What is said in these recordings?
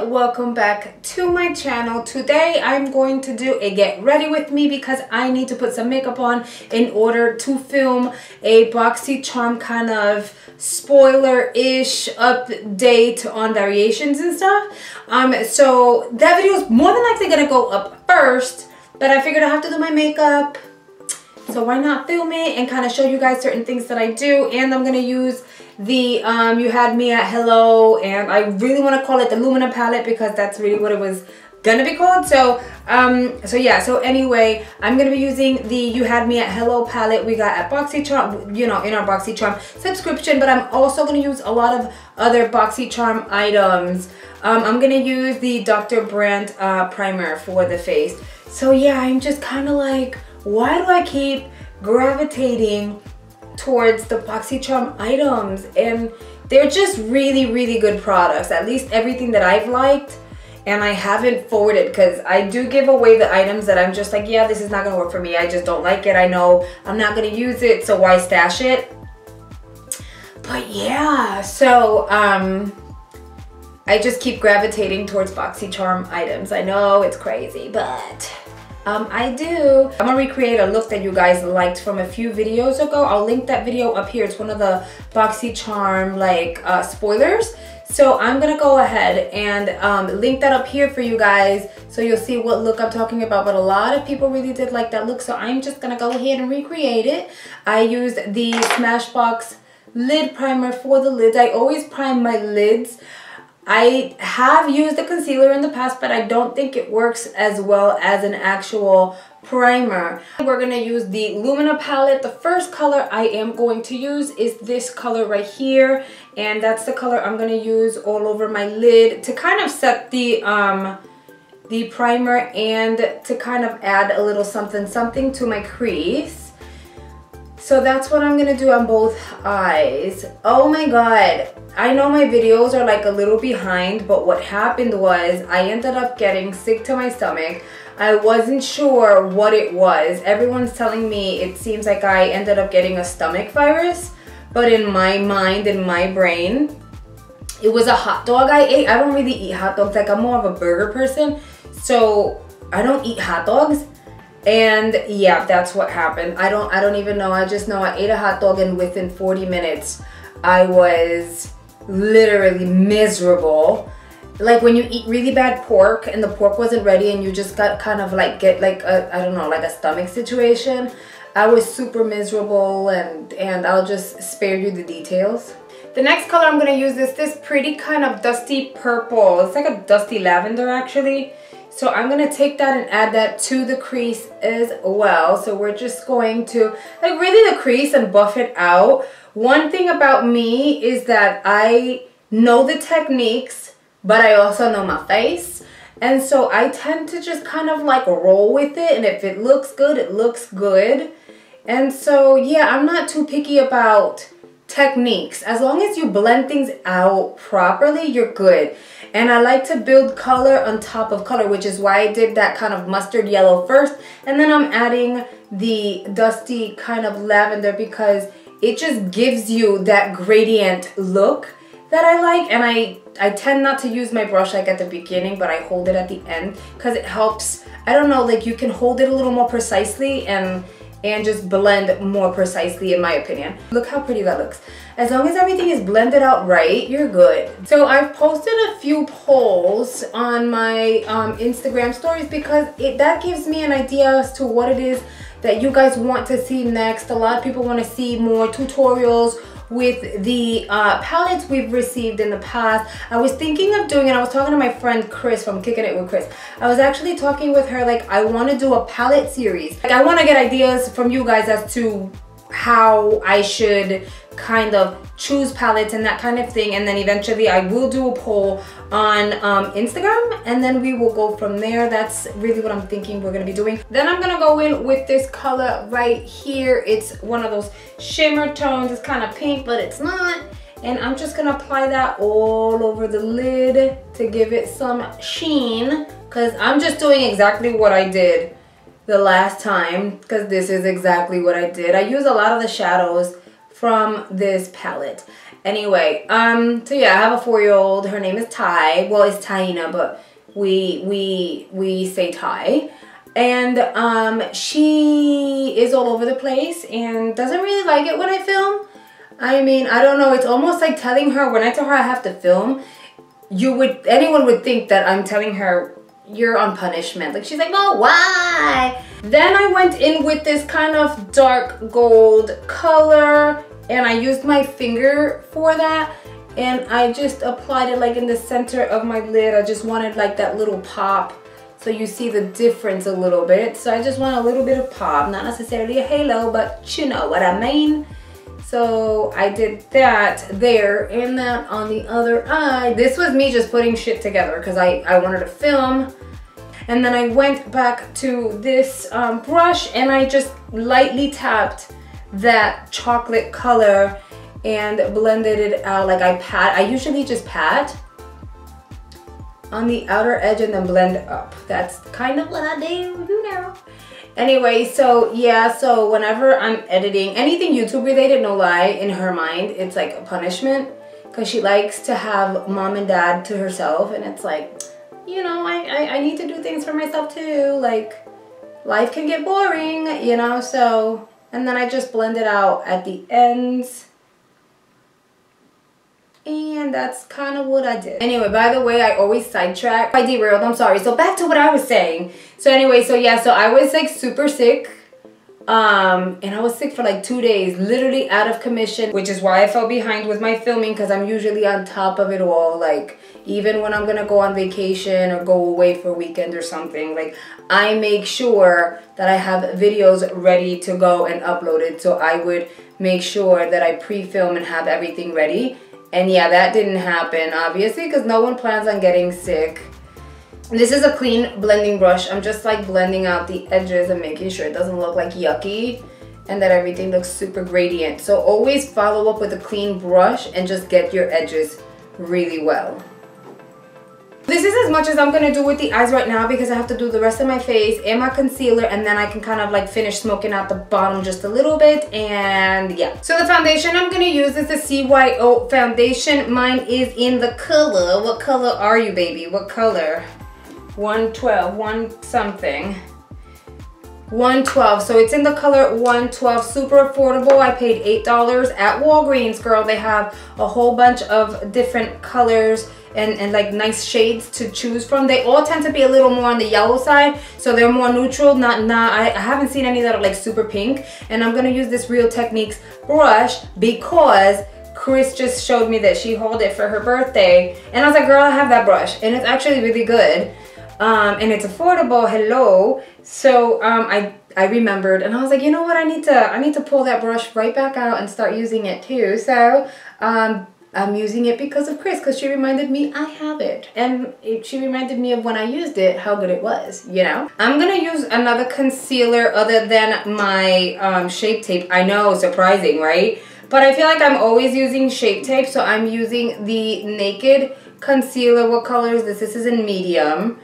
welcome back to my channel. Today I'm going to do a get ready with me because I need to put some makeup on in order to film a Boxycharm kind of spoiler-ish update on variations and stuff. So that video is more than likely gonna go up first, but I figured I have to do my makeup, so why not film it and kind of show you guys certain things that I do. And I'm gonna use the You Had Me at Hello, and I really want to call it the Lumina palette because that's really what it was gonna be called. So anyway, I'm gonna be using the You Had Me at Hello palette we got at Boxycharm, you know, in our Boxycharm subscription, but I'm also gonna use a lot of other Boxycharm items. I'm gonna use the Dr. Brandt primer for the face. So yeah, I'm just kind of like, why do I keep gravitating towards the Boxycharm items? And they're just really good products, at least everything that I've liked. And I haven't forwarded because I do give away the items that I'm just like, yeah, this is not gonna work for me, I just don't like it, I know I'm not gonna use it, so why stash it? But yeah, so I just keep gravitating towards Boxycharm items. I know it's crazy, but I do. I'm gonna recreate a look that you guys liked from a few videos ago. I'll link that video up here. It's one of the Boxycharm like spoilers. So I'm gonna go ahead and link that up here for you guys so you'll see what look I'm talking about. But a lot of people really did like that look, so I'm just gonna go ahead and recreate it. I used the Smashbox lid primer for the lids. I always prime my lids. I have used a concealer in the past, but I don't think it works as well as an actual primer. We're going to use the Lumina palette. The first color I am going to use is this color right here, and that's the color I'm going to use all over my lid to kind of set the primer and to kind of add a little something to my crease. So that's what I'm gonna do on both eyes. Oh my god, I know my videos are like a little behind, but what happened was I ended up getting sick to my stomach. I wasn't sure what it was. Everyone's telling me it seems like I ended up getting a stomach virus, but in my mind, in my brain, it was a hot dog I ate. I don't really eat hot dogs, like I'm more of a burger person, so I don't eat hot dogs. And yeah, that's what happened. I don't even know. I just know I ate a hot dog and within 40 minutes I was literally miserable. Like when you eat really bad pork and the pork wasn't ready and you just got kind of like get like a, I don't know, like a stomach situation. I was super miserable, and I'll just spare you the details. The next color I'm gonna use is this pretty kind of dusty purple. It's like a dusty lavender actually. So I'm gonna take that and add that to the crease as well. So we're just going to like really the crease and buff it out. One thing about me is that I know the techniques, but I also know my face. And so I tend to just kind of like roll with it, and if it looks good, it looks good. And so yeah, I'm not too picky about techniques. As long as you blend things out properly, you're good. And I like to build color on top of color, which is why I did that kind of mustard yellow first, and then I'm adding the dusty kind of lavender because it just gives you that gradient look that I like. And I tend not to use my brush like at the beginning, but I hold it at the end because it helps. I don't know, like you can hold it a little more precisely and just blend more precisely, in my opinion. Look how pretty that looks. As long as everything is blended out right, you're good. So I've posted a few polls on my Instagram stories because that gives me an idea as to what it is that you guys want to see next. A lot of people want to see more tutorials with the palettes we've received in the past. I was thinking of doing it. I was talking to my friend Chris from Kicking It with Chris. I was actually talking with her, like I want to do a palette series. Like I want to get ideas from you guys as to how I should kind of choose palettes and that kind of thing, and then eventually I will do a poll on Instagram, and then we will go from there. That's really what I'm thinking we're gonna be doing. Then I'm gonna go in with this color right here. It's one of those shimmer tones. It's kind of pink, but it's not. And I'm just gonna apply that all over the lid to give it some sheen, because I'm just doing exactly what I did the last time, because this is exactly what I did. I use a lot of the shadows from this palette. Anyway, so yeah, I have a 4-year-old. Her name is Ty. Well, it's Taina, but we say Ty. And she is all over the place and doesn't really like it when I film. I mean, I don't know. It's almost like telling her, when I tell her I have to film, anyone would think that I'm telling her you're on punishment. Like, she's like, no, why? Then I went in with this kind of dark gold color, and I used my finger for that, and I just applied it like in the center of my lid. I just wanted like that little pop, so you see the difference a little bit. So I just want a little bit of pop, not necessarily a halo, but you know what I mean. So I did that there, and that on the other eye. This was me just putting shit together because I wanted to film. And then I went back to this brush, and I just lightly tapped that chocolate color and blended it out. Like I usually just pat on the outer edge and then blend up. That's kind of what I do, you know. Anyway, so yeah, so whenever I'm editing anything YouTube related, no lie, in her mind it's like a punishment, because she likes to have mom and dad to herself, and it's like, you know, I need to do things for myself too. Like, life can get boring, you know. So, and then I just blend it out at the ends. And that's kind of what I did. Anyway, by the way, I always sidetrack. I derailed, I'm sorry. So back to what I was saying. So anyway, so yeah, so I was like super sick. And I was sick for like 2 days, literally out of commission, which is why I fell behind with my filming, because I'm usually on top of it all. Like, even when I'm gonna go on vacation or go away for a weekend or something, like, I make sure that I have videos ready to go and uploaded. So I would make sure that I pre-film and have everything ready. And yeah, that didn't happen, obviously, because no one plans on getting sick. This is a clean blending brush. I'm just like blending out the edges and making sure it doesn't look like yucky, and that everything looks super gradient. So always follow up with a clean brush and just get your edges really well. This is as much as I'm gonna do with the eyes right now, because I have to do the rest of my face and my concealer, and then I can kind of like finish smoking out the bottom just a little bit. And yeah, so the foundation I'm gonna use is the CYO foundation. Mine is in the color, what color are you, baby? What color? 112, one something. 112, so it's in the color 112, super affordable. I paid $8 at Walgreens, girl. They have a whole bunch of different colors and like nice shades to choose from. They all tend to be a little more on the yellow side, so they're more neutral. I haven't seen any that are like super pink. And I'm gonna use this Real Techniques brush because Chris just showed me that she hauled it for her birthday, and I was like, girl, I have that brush, and it's actually really good. And it's affordable, hello. So I remembered, and I was like, you know what, I need to pull that brush right back out and start using it too. So I'm using it because of Chris, because she reminded me I have it, and she reminded me of when I used it, how good it was, you know. I'm gonna use another concealer other than my Shape Tape. I know, surprising, right? But I feel like I'm always using Shape Tape, so I'm using the Naked concealer. What color is this? This is in medium.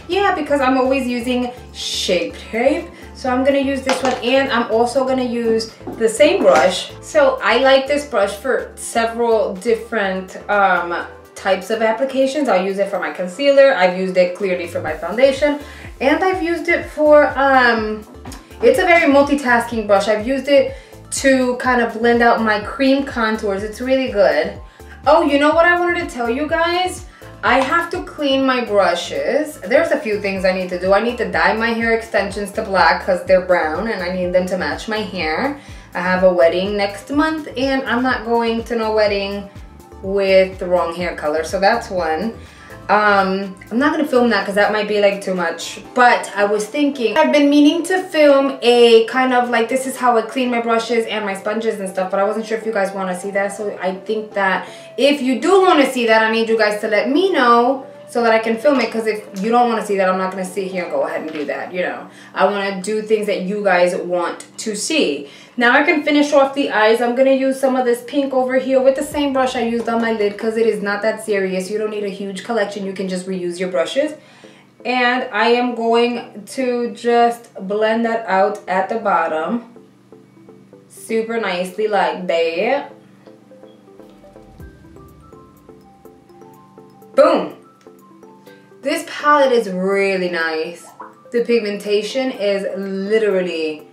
Yeah, because I'm always using Shape Tape. So I'm gonna use this one, and I'm also gonna use the same brush. So I like this brush for several different types of applications. I'll use it for my concealer. I've used it clearly for my foundation, and I've used it for, it's a very multitasking brush. I've used it to kind of blend out my cream contours. It's really good. Oh, you know what I wanted to tell you guys? I have to clean my brushes. There's a few things I need to do. I need to dye my hair extensions to black because they're brown, and I need them to match my hair. I have a wedding next month, and I'm not going to no wedding with the wrong hair color, so that's one. I'm not gonna film that because that might be like too much, but I was thinking, I've been meaning to film a kind of like, this is how I clean my brushes and my sponges and stuff, but I wasn't sure if you guys want to see that. So I think that if you do want to see that, I need you guys to let me know so that I can film it, because if you don't want to see that, I'm not going to sit here and go ahead and do that, you know. I want to do things that you guys want to see. Now I can finish off the eyes. I'm going to use some of this pink over here with the same brush I used on my lid, because it is not that serious. You don't need a huge collection. You can just reuse your brushes. And I am going to just blend that out at the bottom. super nicely like that. Boom. This palette is really nice. The pigmentation is literally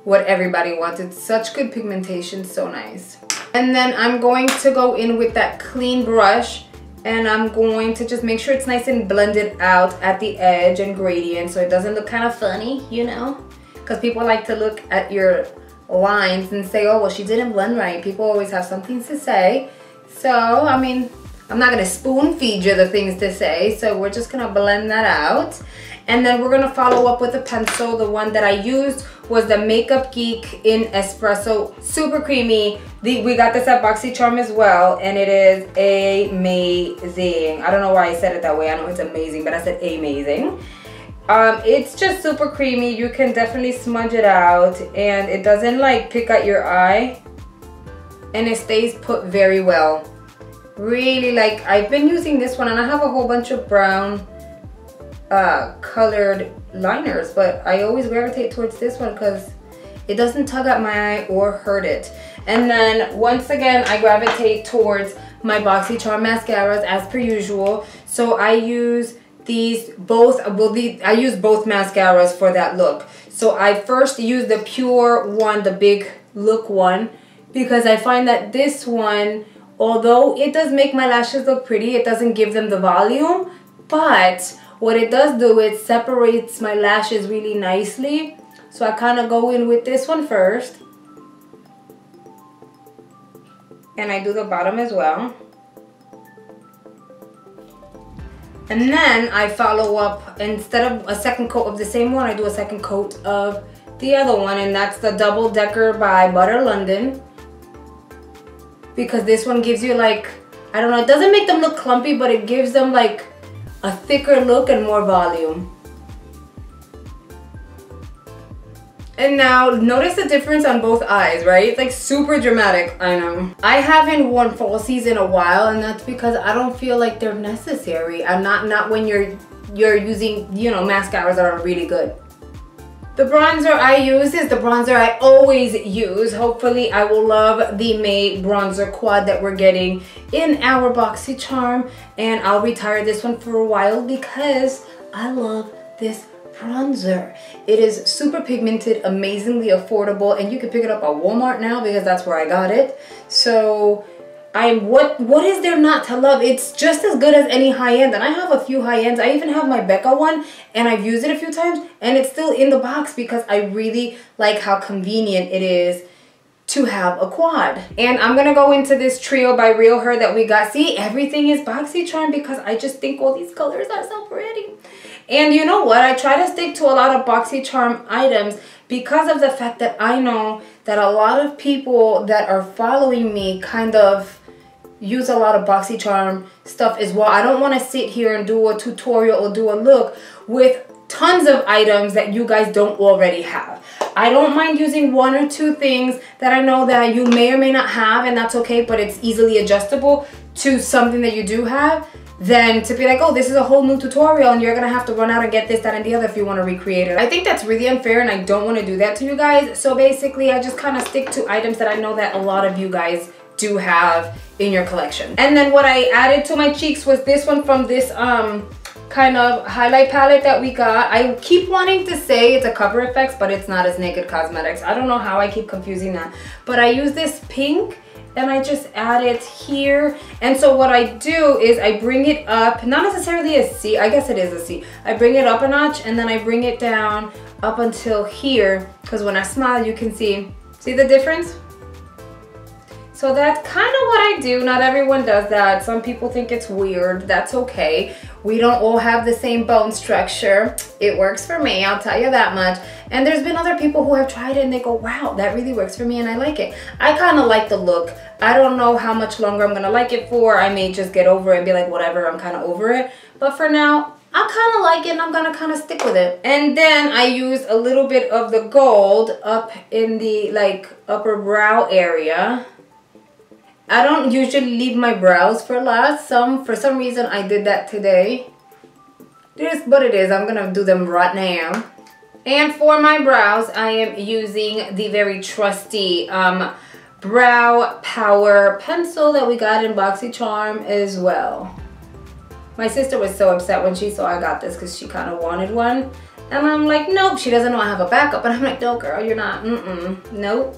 what everybody wants. It's such good pigmentation, so nice. And then I'm going to go in with that clean brush, and I'm going to just make sure it's nice and blended out at the edge and gradient so it doesn't look kind of funny, you know? Because people like to look at your lines and say, oh, well, she didn't blend right. People always have something to say. So, I mean, I'm not gonna spoon feed you the things to say, so we're just gonna blend that out. And then we're gonna follow up with a pencil. The one that I used was the Makeup Geek in Espresso, super creamy. We got this at Boxycharm as well, and it is amazing. I don't know why I said it that way. I know it's amazing, but I said amazing. It's just super creamy. You can definitely smudge it out, and it doesn't like pick at your eye, and it stays put very well. Really, like, I've been using this one, and I have a whole bunch of brown colored liners, but I always gravitate towards this one because it doesn't tug at my eye or hurt it. And then once again, I gravitate towards my Boxycharm mascaras as per usual. So I use these both, I use both mascaras for that look. So I first use the pure one, the big look one, because I find that this one, although it does make my lashes look pretty, it doesn't give them the volume, but what it does do, it separates my lashes really nicely. So I kind of go in with this one first, and I do the bottom as well. And then I follow up, instead of a second coat of the same one, I do a second coat of the other one, and that's the Double Decker by Butter London. Because this one gives you like, I don't know, it doesn't make them look clumpy, but it gives them like a thicker look and more volume. And now notice the difference on both eyes, right? It's like super dramatic, I know. I haven't worn falsies in a while, and that's because I don't feel like they're necessary. I'm not when you're using, you know, mascaras that are really good. The bronzer I use is the bronzer I always use. Hopefully I will love the May bronzer quad that we're getting in our Boxycharm, and I'll retire this one for a while because I love this bronzer. It is super pigmented, amazingly affordable, and you can pick it up at Walmart now because that's where I got it. So what is there not to love? It's just as good as any high-end, and I have a few high-ends. I even have my Becca one, and I've used it a few times, and it's still in the box because I really like how convenient it is to have a quad. And I'm gonna go into this trio by Real Her that we got. See, everything is Boxycharm because I just think all these colors are so pretty. And you know what? I try to stick to a lot of Boxycharm items because of the fact that I know that a lot of people that are following me kind of use a lot of Boxycharm stuff as well. I don't want to sit here and do a tutorial or do a look with tons of items that you guys don't already have. I don't mind using one or two things that I know that you may or may not have, and that's okay, but it's easily adjustable to something that you do have, than to be like, oh, this is a whole new tutorial and you're gonna have to run out and get this, that, and the other if you want to recreate it. I think that's really unfair, and I don't want to do that to you guys. So basically I just kind of stick to items that I know that a lot of you guys do have in your collection. And then what I added to my cheeks was this one from this kind of highlight palette that we got. I keep wanting to say it's a Cover FX, but it's not, as Naked Cosmetics. I don't know how I keep confusing that, but I use this pink and I just add it here. And so what I do is I bring it up, not necessarily a C, I guess it is a C. I bring it up a notch and then I bring it down up until here, because when I smile you can see the difference? So that's kind of what I do. Not everyone does that. Some people think it's weird. That's okay. We don't all have the same bone structure. It works for me, I'll tell you that much. And there's been other people who have tried it and they go, wow, that really works for me and I like it. I kind of like the look. I don't know how much longer I'm gonna like it for. I may just get over it and be like, whatever, I'm kind of over it. But for now, I kind of like it and I'm gonna kind of stick with it. And then I use a little bit of the gold up in the like upper brow area. I don't usually leave my brows for last. For some reason I did that today. It is what it is. I'm gonna do them right now. And for my brows, I am using the very trusty Brow Power pencil that we got in Boxycharm as well. My sister was so upset when she saw I got this because she kind of wanted one. And I'm like, nope, she doesn't know I have a backup. And I'm like, no girl, you're not, nope.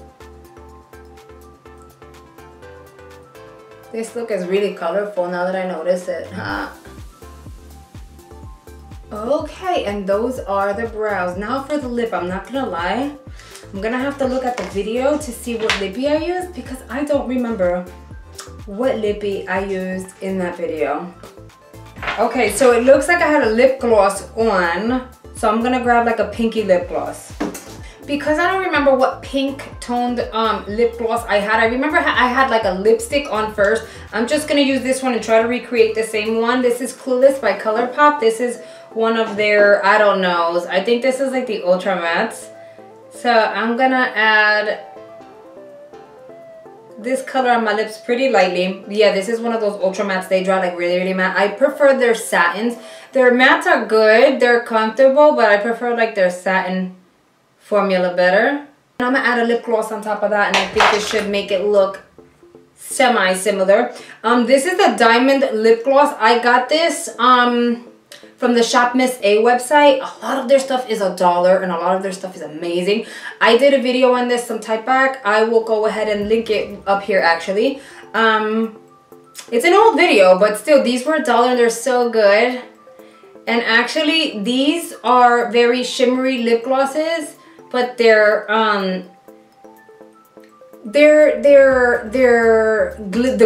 This look is really colorful now that I notice it, huh? Okay, and those are the brows. Now for the lip, I'm not gonna lie. I'm gonna have to look at the video to see what lippy I used because I don't remember what lippy I used in that video. Okay, so it looks like I had a lip gloss on. So I'm gonna grab like a pinky lip gloss. Because I don't remember what pink toned lip gloss I had. I remember I had like a lipstick on first. I'm just gonna use this one and try to recreate the same one. This is Clueless by ColourPop. This is one of their, I don't know, I think this is like the Ultra Mattes. So I'm gonna add this color on my lips pretty lightly. Yeah, this is one of those Ultra Mattes. They dry like really, really matte. I prefer their satins. Their mattes are good, they're comfortable, but I prefer like their satin formula better. And I'm gonna add a lip gloss on top of that, and I think this should make it look semi-similar. This is a diamond lip gloss. I got this from the Shop Miss A website. A lot of their stuff is $1 and a lot of their stuff is amazing. I did a video on this some time back. I will go ahead and link it up here actually. It's an old video, but still these were $1 and they're so good. And actually these are very shimmery lip glosses, but the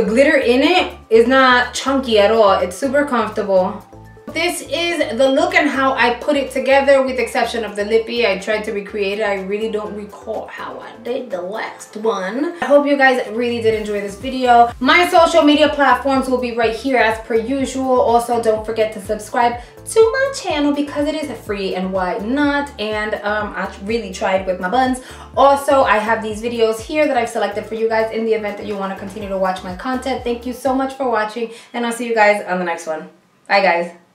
glitter in it is not chunky at all. It's super comfortable. This is the look and how I put it together, with the exception of the lippy. I tried to recreate it. I really don't recall how I did the last one. I hope you guys really did enjoy this video. My social media platforms will be right here as per usual. Also, don't forget to subscribe to my channel because it is free, and why not? And I really tried with my buns. Also, I have these videos here that I've selected for you guys in the event that you want to continue to watch my content. Thank you so much for watching, and I'll see you guys on the next one. Bye guys.